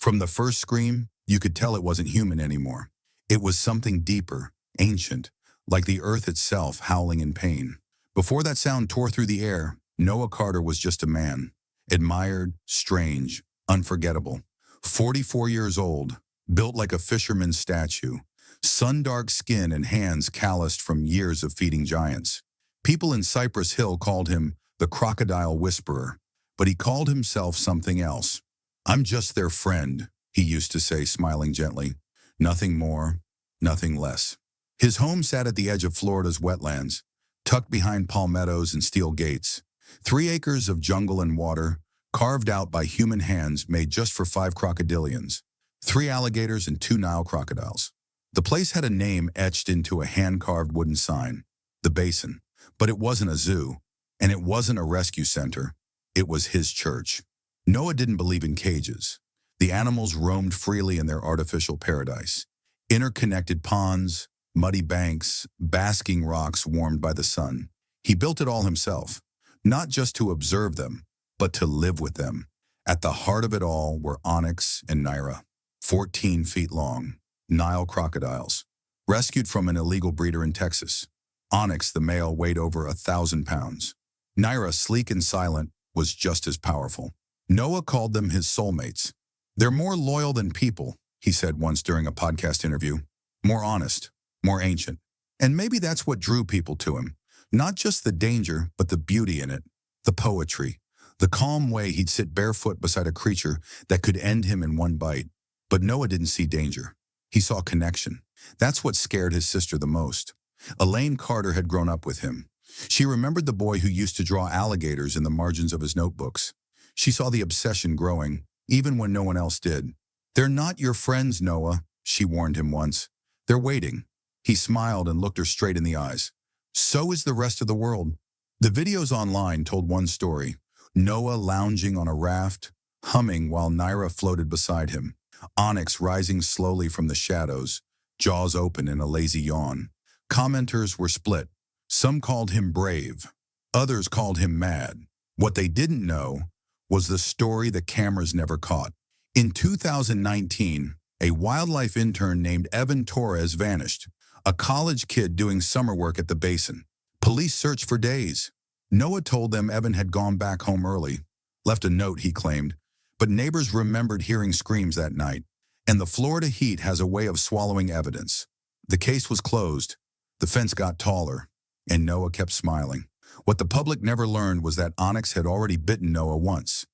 From the first scream, you could tell it wasn't human anymore. It was something deeper, ancient, like the earth itself howling in pain. Before that sound tore through the air, Noah Carter was just a man. Admired, strange, unforgettable. 44 years old, built like a fisherman's statue. Sun-dark skin and hands calloused from years of feeding giants. People in Cypress Hill called him the Crocodile Whisperer, but he called himself something else. "I'm just their friend," he used to say, smiling gently. Nothing more, nothing less. His home sat at the edge of Florida's wetlands, tucked behind palmettos and steel gates. 3 acres of jungle and water, carved out by human hands made just for 5 crocodilians, 3 alligators and 2 Nile crocodiles. The place had a name etched into a hand-carved wooden sign, the Basin. But it wasn't a zoo, and it wasn't a rescue center. It was his church. Noah didn't believe in cages. The animals roamed freely in their artificial paradise. Interconnected ponds, muddy banks, basking rocks warmed by the sun. He built it all himself, not just to observe them, but to live with them. At the heart of it all were Onyx and Naira, 14 feet long, Nile crocodiles, rescued from an illegal breeder in Texas. Onyx, the male, weighed over 1,000 pounds. Naira, sleek and silent, was just as powerful. Noah called them his soulmates. "They're more loyal than people," he said once during a podcast interview. "More honest, more ancient." And maybe that's what drew people to him. Not just the danger, but the beauty in it, the poetry, the calm way he'd sit barefoot beside a creature that could end him in one bite. But Noah didn't see danger. He saw connection. That's what scared his sister the most. Elaine Carter had grown up with him. She remembered the boy who used to draw alligators in the margins of his notebooks. She saw the obsession growing, even when no one else did. "They're not your friends, Noah," she warned him once. "They're waiting." He smiled and looked her straight in the eyes. So is the rest of the world. The videos online told one story: Noah lounging on a raft, humming while Naira floated beside him. Onyx rising slowly from the shadows, jaws open in a lazy yawn. Commenters were split. Some called him brave. Others called him mad. What they didn't know was the story the cameras never caught. In 2019, a wildlife intern named Evan Torres vanished, a college kid doing summer work at the Basin. Police searched for days. Noah told them Evan had gone back home early, left a note, he claimed, but neighbors remembered hearing screams that night. And the Florida heat has a way of swallowing evidence. The case was closed. The fence got taller, and Noah kept smiling. What the public never learned was that Onyx had already bitten Noah once.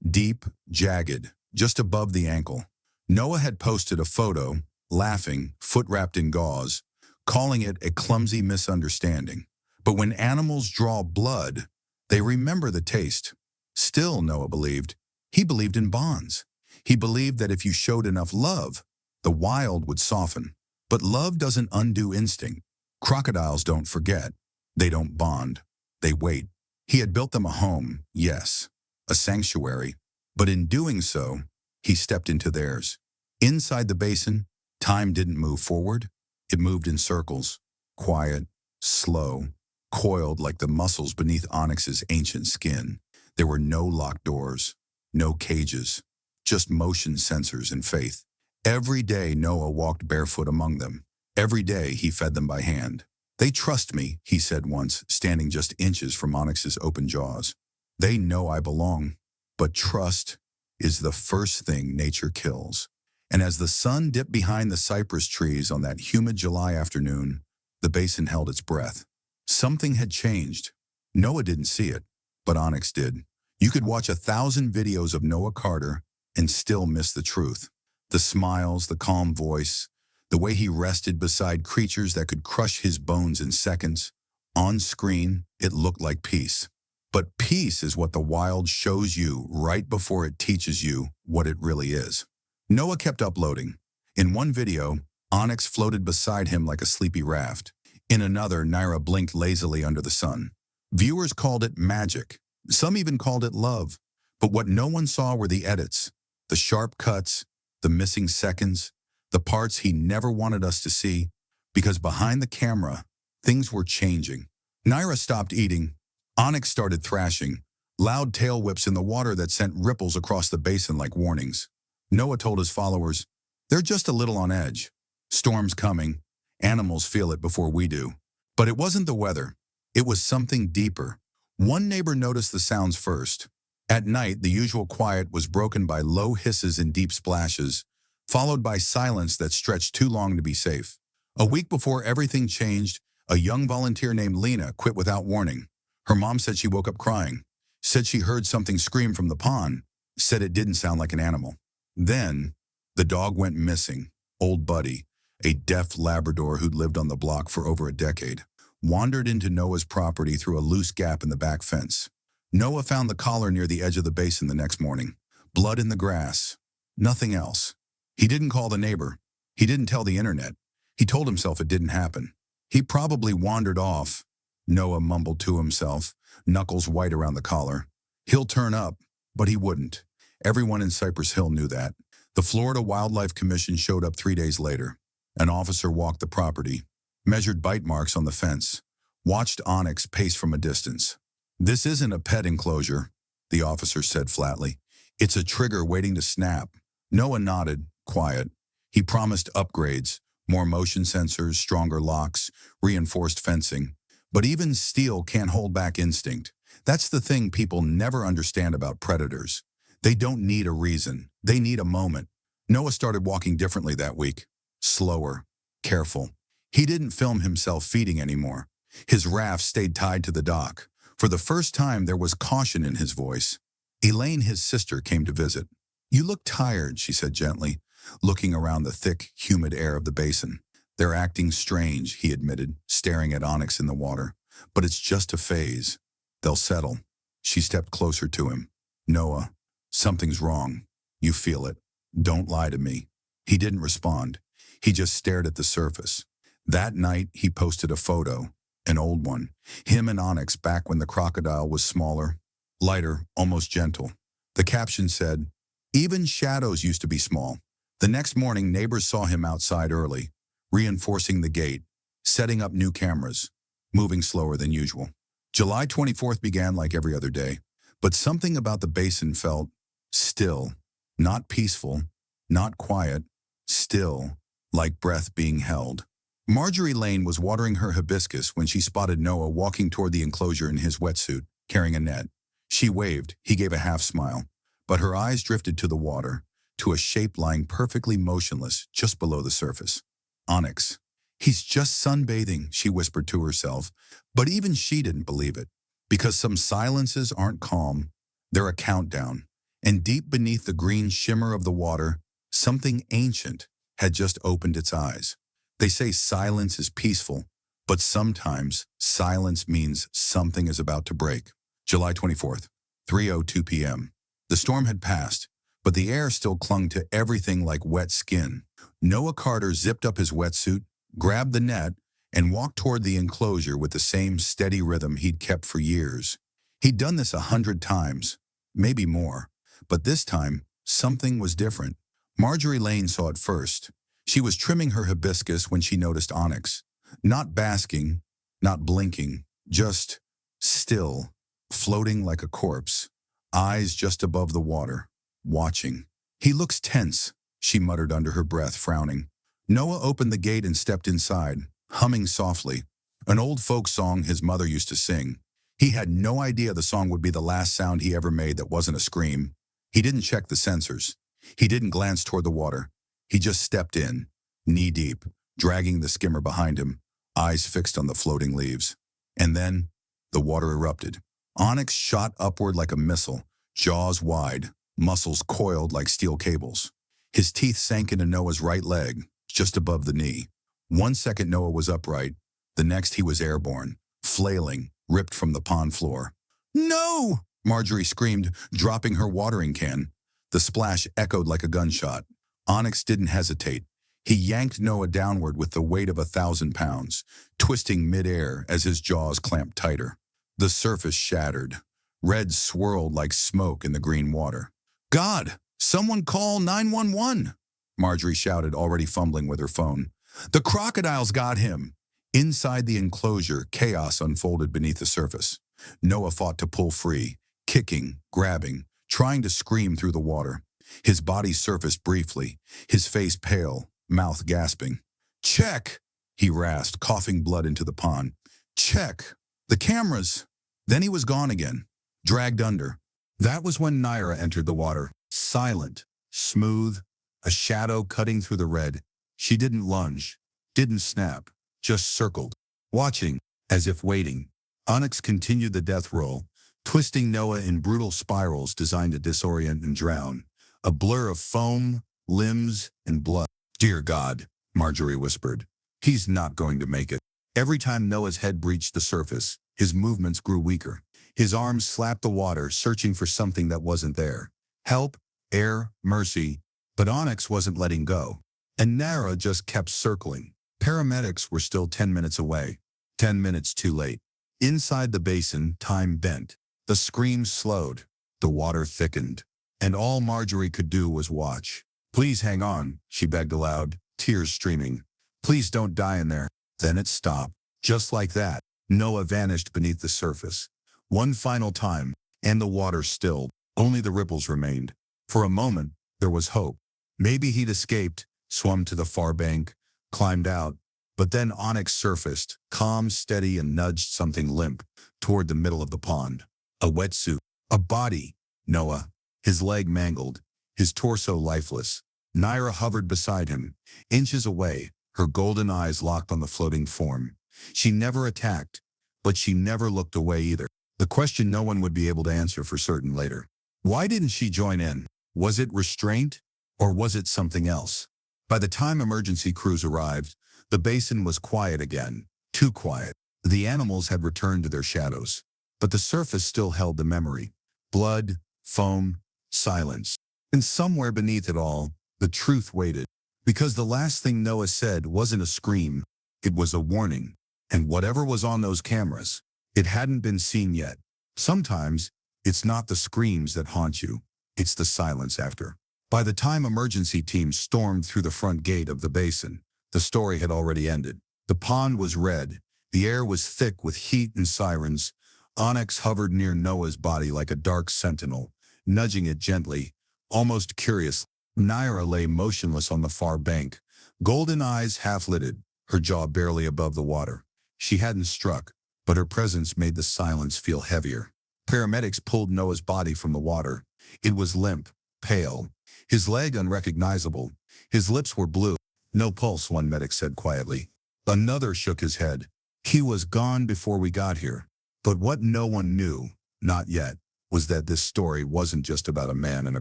Deep, jagged, just above the ankle. Noah had posted a photo, laughing, foot wrapped in gauze, calling it a clumsy misunderstanding. But when animals draw blood, they remember the taste. Still, Noah believed. He believed in bonds. He believed that if you showed enough love, the wild would soften. But love doesn't undo instinct. Crocodiles don't forget. They don't bond. They wait. He had built them a home, yes, a sanctuary. But in doing so, he stepped into theirs. Inside the Basin, time didn't move forward. It moved in circles, quiet, slow, coiled like the muscles beneath Onyx's ancient skin. There were no locked doors, no cages, just motion sensors and faith. Every day Noah walked barefoot among them. Every day he fed them by hand. "They trust me," he said once, standing just inches from Onyx's open jaws. "They know I belong." But trust is the first thing nature kills. And as the sun dipped behind the cypress trees on that humid July afternoon, the Basin held its breath. Something had changed. Noah didn't see it, but Onyx did. You could watch 1,000 videos of Noah Carter and still miss the truth. The smiles, the calm voice, the way he rested beside creatures that could crush his bones in seconds. On screen, it looked like peace. But peace is what the wild shows you right before it teaches you what it really is. Noah kept uploading. In one video, Onyx floated beside him like a sleepy raft. In another, Naira blinked lazily under the sun. Viewers called it magic. Some even called it love. But what no one saw were the edits, the sharp cuts, the missing seconds, the parts he never wanted us to see, because behind the camera, things were changing. Naira stopped eating. Onyx started thrashing, loud tail whips in the water that sent ripples across the Basin like warnings. Noah told his followers, "They're just a little on edge. Storm's coming. Animals feel it before we do." But it wasn't the weather. It was something deeper. One neighbor noticed the sounds first. At night, the usual quiet was broken by low hisses and deep splashes, followed by silence that stretched too long to be safe. A week before everything changed, a young volunteer named Lena quit without warning. Her mom said she woke up crying, said she heard something scream from the pond, said it didn't sound like an animal. Then, the dog went missing. Old Buddy, a deaf Labrador who'd lived on the block for over a decade, wandered into Noah's property through a loose gap in the back fence. Noah found the collar near the edge of the basin the next morning. Blood in the grass. Nothing else. He didn't call the neighbor. He didn't tell the internet. He told himself it didn't happen. He probably wandered off. Noah mumbled to himself, knuckles white around the collar. He'll turn up, but he wouldn't. Everyone in Cypress Hill knew that. The Florida Wildlife Commission showed up 3 days later. An officer walked the property, measured bite marks on the fence, watched Onyx pace from a distance. "This isn't a pet enclosure," the officer said flatly. "It's a trigger waiting to snap." Noah nodded, quiet. He promised upgrades, more motion sensors, stronger locks, reinforced fencing. But even steel can't hold back instinct. That's the thing people never understand about predators. They don't need a reason. They need a moment. Noah started walking differently that week. Slower, careful. He didn't film himself feeding anymore. His raft stayed tied to the dock. For the first time, there was caution in his voice. Elaine, his sister, came to visit. "You look tired," she said gently, looking around the thick, humid air of the basin. "They're acting strange," he admitted, staring at Onyx in the water. "But it's just a phase. They'll settle." She stepped closer to him. "Noah, something's wrong. You feel it. Don't lie to me." He didn't respond. He just stared at the surface. That night, he posted a photo, an old one. Him and Onyx back when the crocodile was smaller, lighter, almost gentle. The caption said, "Even shadows used to be small." The next morning, neighbors saw him outside early, reinforcing the gate, setting up new cameras, moving slower than usual. July 24th began like every other day, but something about the basin felt still, not peaceful, not quiet, still, like breath being held. Marjorie Lane was watering her hibiscus when she spotted Noah walking toward the enclosure in his wetsuit, carrying a net. She waved. He gave a half smile, but her eyes drifted to the water, to a shape lying perfectly motionless just below the surface. Onyx. "He's just sunbathing," she whispered to herself, but even she didn't believe it, because some silences aren't calm, they're a countdown, and deep beneath the green shimmer of the water, something ancient had just opened its eyes. They say silence is peaceful, but sometimes silence means something is about to break. July 24th, 3:02 p.m. The storm had passed, but the air still clung to everything like wet skin. Noah Carter zipped up his wetsuit, grabbed the net, and walked toward the enclosure with the same steady rhythm he'd kept for years. He'd done this 100 times, maybe more, but this time, something was different. Marjorie Lane saw it first. She was trimming her hibiscus when she noticed Onyx. Not basking, not blinking, just still, floating like a corpse, eyes just above the water, watching. "He looks tense," she muttered under her breath, frowning. Noah opened the gate and stepped inside, humming softly, an old folk song his mother used to sing. He had no idea the song would be the last sound he ever made that wasn't a scream. He didn't check the sensors. He didn't glance toward the water. He just stepped in, knee-deep, dragging the skimmer behind him, eyes fixed on the floating leaves. And then, the water erupted. Onyx shot upward like a missile, jaws wide, muscles coiled like steel cables. His teeth sank into Noah's right leg, just above the knee. 1 second Noah was upright, the next he was airborne, flailing, ripped from the pond floor. "No!" Marjorie screamed, dropping her watering can. The splash echoed like a gunshot. Onyx didn't hesitate. He yanked Noah downward with the weight of 1,000 pounds, twisting midair as his jaws clamped tighter. The surface shattered. Red swirled like smoke in the green water. "God, someone call 911!" Marjorie shouted, already fumbling with her phone. "The crocodile's got him!" Inside the enclosure, chaos unfolded beneath the surface. Noah fought to pull free, kicking, grabbing, trying to scream through the water. His body surfaced briefly, his face pale, mouth gasping. "Check!" he rasped, coughing blood into the pond. "Check! The cameras!" Then he was gone again, dragged under. That was when Naira entered the water, silent, smooth, a shadow cutting through the red. She didn't lunge, didn't snap, just circled, watching, as if waiting. Onyx continued the death roll, twisting Noah in brutal spirals designed to disorient and drown. A blur of foam, limbs, and blood. "Dear God," Marjorie whispered. "He's not going to make it." Every time Noah's head breached the surface, his movements grew weaker. His arms slapped the water, searching for something that wasn't there. Help, air, mercy. But Onyx wasn't letting go. And Naira just kept circling. Paramedics were still 10 minutes away. 10 minutes too late. Inside the basin, time bent. The screams slowed. The water thickened. And all Marjorie could do was watch. "Please hang on," she begged aloud, tears streaming. "Please don't die in there." Then it stopped. Just like that, Noah vanished beneath the surface. One final time, and the water stilled. Only the ripples remained. For a moment, there was hope. Maybe he'd escaped, swum to the far bank, climbed out. But then Onyx surfaced, calm, steady, and nudged something limp toward the middle of the pond. A wetsuit. A body. Noah. His leg mangled, his torso lifeless. Naira hovered beside him, inches away, her golden eyes locked on the floating form. She never attacked, but she never looked away either. The question no one would be able to answer for certain later. Why didn't she join in? Was it restraint, or was it something else? By the time emergency crews arrived, the basin was quiet again, too quiet. The animals had returned to their shadows, but the surface still held the memory. Blood, foam, silence. And somewhere beneath it all, the truth waited. Because the last thing Noah said wasn't a scream, it was a warning. And whatever was on those cameras, it hadn't been seen yet. Sometimes, it's not the screams that haunt you, it's the silence after. By the time emergency teams stormed through the front gate of the basin, the story had already ended. The pond was red, the air was thick with heat and sirens. Onyx hovered near Noah's body like a dark sentinel, nudging it gently, almost curious. Naira lay motionless on the far bank, golden eyes half-lidded, her jaw barely above the water. She hadn't struck, but her presence made the silence feel heavier. Paramedics pulled Noah's body from the water. It was limp, pale, his leg unrecognizable. His lips were blue. "No pulse," one medic said quietly. Another shook his head. "He was gone before we got here." But what no one knew, not yet, was that this story wasn't just about a man and a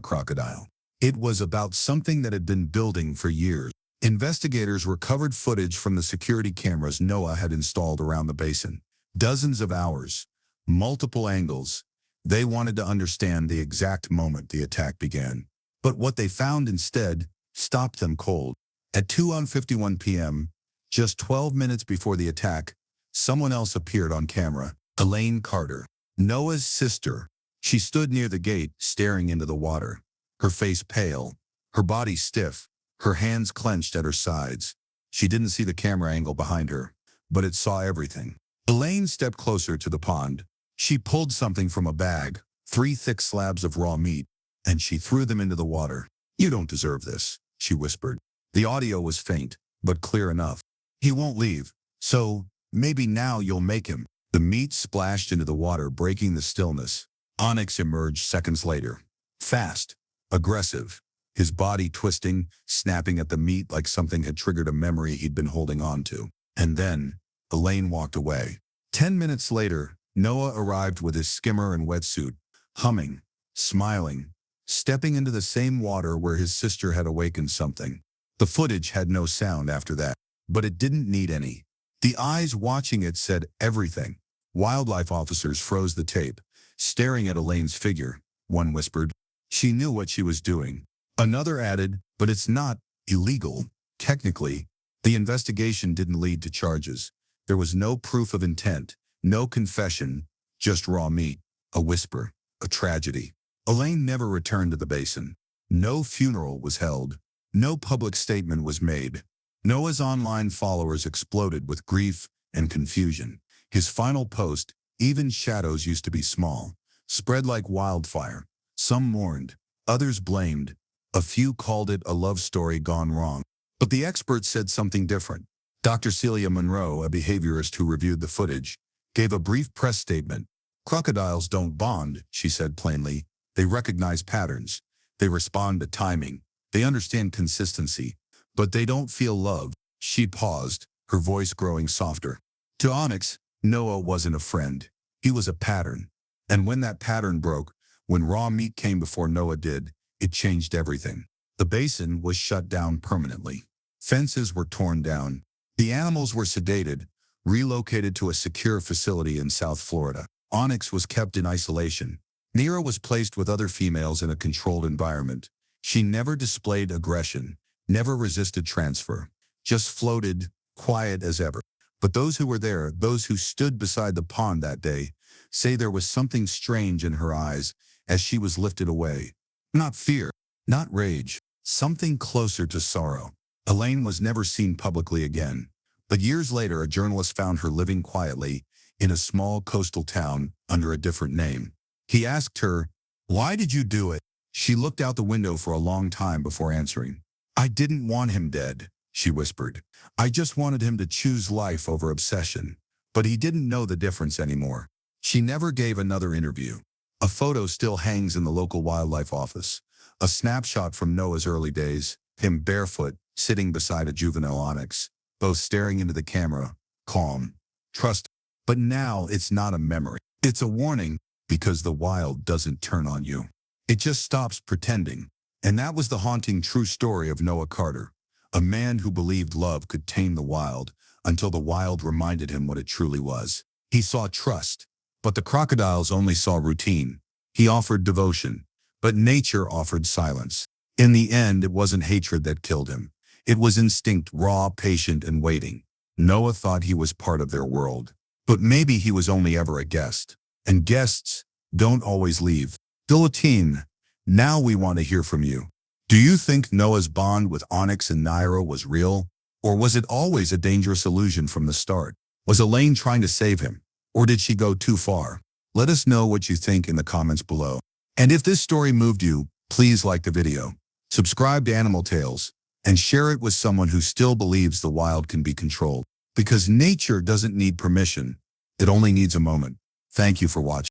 crocodile. It was about something that had been building for years. Investigators recovered footage from the security cameras Noah had installed around the basin. Dozens of hours, multiple angles. They wanted to understand the exact moment the attack began. But what they found instead stopped them cold. At 2:51 p.m., just 12 minutes before the attack, someone else appeared on camera. Elaine Carter, Noah's sister. She stood near the gate, staring into the water. Her face pale, her body stiff, her hands clenched at her sides. She didn't see the camera angle behind her, but it saw everything. Elaine stepped closer to the pond. She pulled something from a bag, 3 thick slabs of raw meat, and she threw them into the water. "You don't deserve this," she whispered. The audio was faint, but clear enough. "He won't leave, so maybe now you'll make him." The meat splashed into the water, breaking the stillness. Onyx emerged seconds later. Fast, aggressive, his body twisting, snapping at the meat like something had triggered a memory he'd been holding on to. And then, Elaine walked away. 10 minutes later, Noah arrived with his skimmer and wetsuit, humming, smiling, stepping into the same water where his sister had awakened something. The footage had no sound after that, but it didn't need any. The eyes watching it said everything. Wildlife officers froze the tape, staring at Elaine's figure. One whispered, "She knew what she was doing." Another added, "But it's not illegal." Technically, the investigation didn't lead to charges. There was no proof of intent, no confession, just raw meat, a whisper, a tragedy. Elaine never returned to the basin. No funeral was held. No public statement was made. Noah's online followers exploded with grief and confusion. His final post, "Even shadows used to be small," spread like wildfire. Some mourned, others blamed, A few called it a love story gone wrong. But the experts said something different. Dr. Celia Monroe, a behaviorist who reviewed the footage, gave a brief press statement. Crocodiles don't bond, she said plainly. They recognize patterns. They respond to timing. They understand consistency. But they don't feel love. She paused, her voice growing softer. To Onyx, Noah wasn't a friend. He was a pattern. And when that pattern broke, when raw meat came before Noah did, it changed everything. The basin was shut down permanently. Fences were torn down. The animals were sedated, relocated to a secure facility in South Florida. Onyx was kept in isolation. Nira was placed with other females in a controlled environment. She never displayed aggression, never resisted transfer, just floated, quiet as ever. But those who were there, those who stood beside the pond that day, say there was something strange in her eyes as she was lifted away. Not fear, not rage, something closer to sorrow. Elaine was never seen publicly again. But years later, a journalist found her living quietly in a small coastal town under a different name. He asked her, "Why did you do it?" She looked out the window for a long time before answering. "I didn't want him dead," she whispered. "I just wanted him to choose life over obsession." But he didn't know the difference anymore. She never gave another interview. A photo still hangs in the local wildlife office. A snapshot from Noah's early days, him barefoot, sitting beside a juvenile onyx, both staring into the camera, calm, trust. But now it's not a memory. It's a warning, because the wild doesn't turn on you. It just stops pretending. And that was the haunting true story of Noah Carter, a man who believed love could tame the wild until the wild reminded him what it truly was. He saw trust, but the crocodiles only saw routine. He offered devotion, but nature offered silence. In the end, it wasn't hatred that killed him. It was instinct, raw, patient, and waiting. Noah thought he was part of their world, but maybe he was only ever a guest. And guests don't always leave. Guillotine, now we want to hear from you. Do you think Noah's bond with Onyx and Naira was real? Or was it always a dangerous illusion from the start? Was Elaine trying to save him? Or did she go too far? Let us know what you think in the comments below. And if this story moved you, please like the video, subscribe to Animal Tales, and share it with someone who still believes the wild can be controlled. Because nature doesn't need permission. It only needs a moment. Thank you for watching.